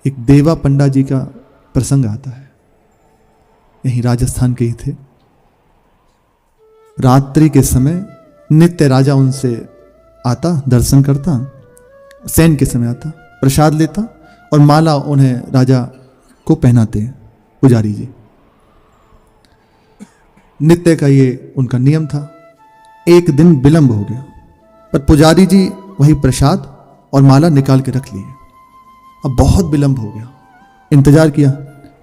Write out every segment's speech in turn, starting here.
एक देवा पंडा जी का प्रसंग आता है, यहीं राजस्थान के ही थे। रात्रि के समय नित्य राजा उनसे आता, दर्शन करता, शयन के समय आता, प्रसाद लेता और माला उन्हें राजा को पहनाते हैं पुजारी जी। नित्य का ये उनका नियम था। एक दिन विलंब हो गया, पर पुजारी जी वही प्रसाद और माला निकाल के रख लिए। अब बहुत विलंब हो गया, इंतजार किया।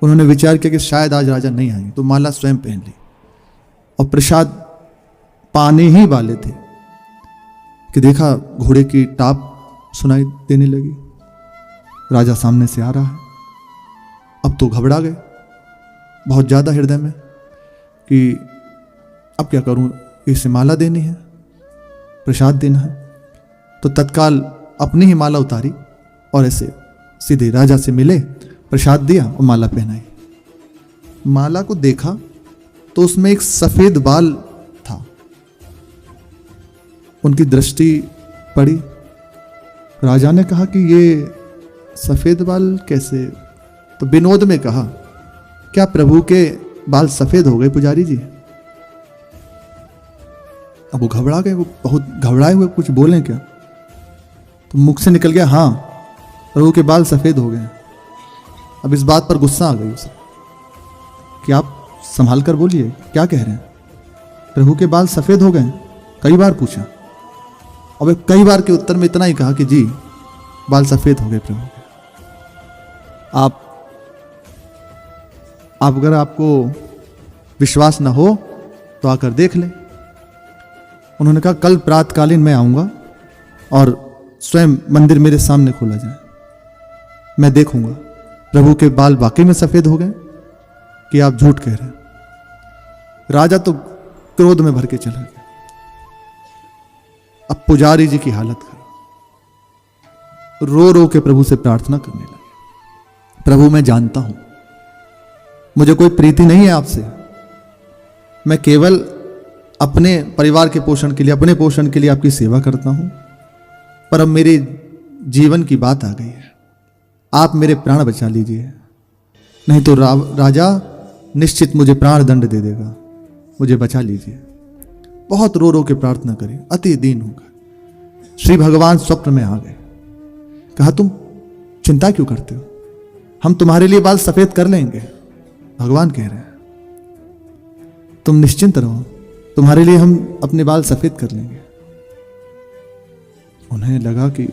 उन्होंने विचार किया कि शायद आज राजा नहीं आएंगे, तो माला स्वयं पहन ली और प्रसाद पाने ही वाले थे कि देखा घोड़े की टाप सुनाई देने लगी। राजा सामने से आ रहा है। अब तो घबरा गए बहुत ज्यादा हृदय में कि अब क्या करूं, इसे माला देनी है, प्रसाद देना है। तो तत्काल अपनी ही माला उतारी और ऐसे सीधे राजा से मिले, प्रसाद दिया और माला पहनाई। माला को देखा तो उसमें एक सफेद बाल था। उनकी दृष्टि पड़ी। राजा ने कहा कि ये सफेद बाल कैसे? तो विनोद में कहा, क्या प्रभु के बाल सफेद हो गए पुजारी जी? अब वो घबरा गए, वो बहुत घबराए हुए कुछ बोले क्या? तो मुख से निकल गया, हाँ प्रभु के बाल सफेद हो गए। अब इस बात पर गुस्सा आ गई उसे कि आप संभाल कर बोलिए, क्या कह रहे हैं? प्रभु के बाल सफेद हो गए? कई बार पूछा। अब कई बार के उत्तर में इतना ही कहा कि जी बाल सफेद हो गए प्रभु के। आप अगर आपको विश्वास ना हो तो आकर देख ले। उन्होंने कहा कल प्रातकालीन मैं आऊंगा और स्वयं मंदिर मेरे सामने खोला जाए, मैं देखूंगा प्रभु के बाल वाकई में सफेद हो गए कि आप झूठ कह रहे हैं। राजा तो क्रोध में भर के चला गया। अब पुजारी जी की हालत खराब, रो रो के प्रभु से प्रार्थना करने लगे, प्रभु मैं जानता हूं मुझे कोई प्रीति नहीं है आपसे, मैं केवल अपने परिवार के पोषण के लिए, अपने पोषण के लिए आपकी सेवा करता हूं, पर अब मेरे जीवन की बात आ गई है, आप मेरे प्राण बचा लीजिए, नहीं तो राजा निश्चित मुझे प्राण दंड दे देगा, मुझे बचा लीजिए। बहुत रो रो के प्रार्थना करी, अति दीन होगा। श्री भगवान स्वप्न में आ गए। कहा तुम चिंता क्यों करते हो, हम तुम्हारे लिए बाल सफेद कर लेंगे। भगवान कह रहे हैं तुम निश्चिंत रहो, तुम्हारे लिए हम अपने बाल सफेद कर लेंगे। उन्हें लगा कि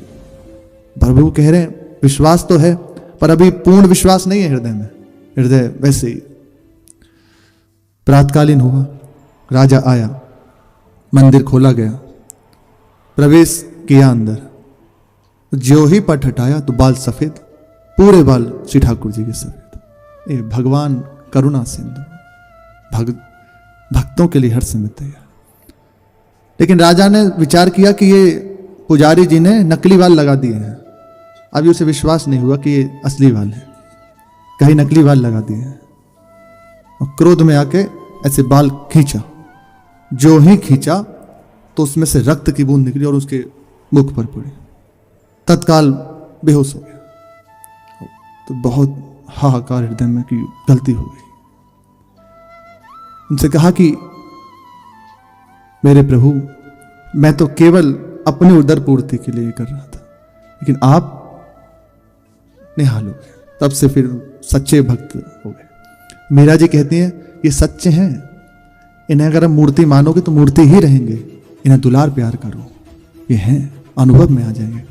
प्रभु कह रहे हैं विश्वास तो है, पर अभी पूर्ण विश्वास नहीं है हृदय में, हृदय वैसे ही। प्रातकालीन हुआ, राजा आया, मंदिर खोला गया, प्रवेश किया अंदर। जो ही पट हटाया तो बाल सफेद, पूरे बाल श्री ठाकुर जी के सफेद। ये भगवान करुणा सिंधु, भक्तों के लिए हर समय तैयार। लेकिन राजा ने विचार किया कि ये पुजारी जी ने नकली बाल लगा दिए हैं। अभी उसे विश्वास नहीं हुआ कि ये असली बाल है, कहीं नकली बाल लगा दिए हैं। और क्रोध में आके ऐसे बाल खींचा। जो ही खींचा तो उसमें से रक्त की बूंद निकली और उसके मुख पर पड़ी। तत्काल बेहोश हो गया। तो बहुत हाहाकार हृदय में कि गलती हो गई। उनसे कहा कि मेरे प्रभु, मैं तो केवल अपनी उदर पूर्ति के लिए कर रहा था, लेकिन आप निहाल हो गए। तब से फिर सच्चे भक्त हो गए। मीरा जी कहती हैं ये सच्चे हैं, इन्हें अगर हम मूर्ति मानोगे तो मूर्ति ही रहेंगे, इन्हें दुलार प्यार करो, ये हैं, अनुभव में आ जाएंगे।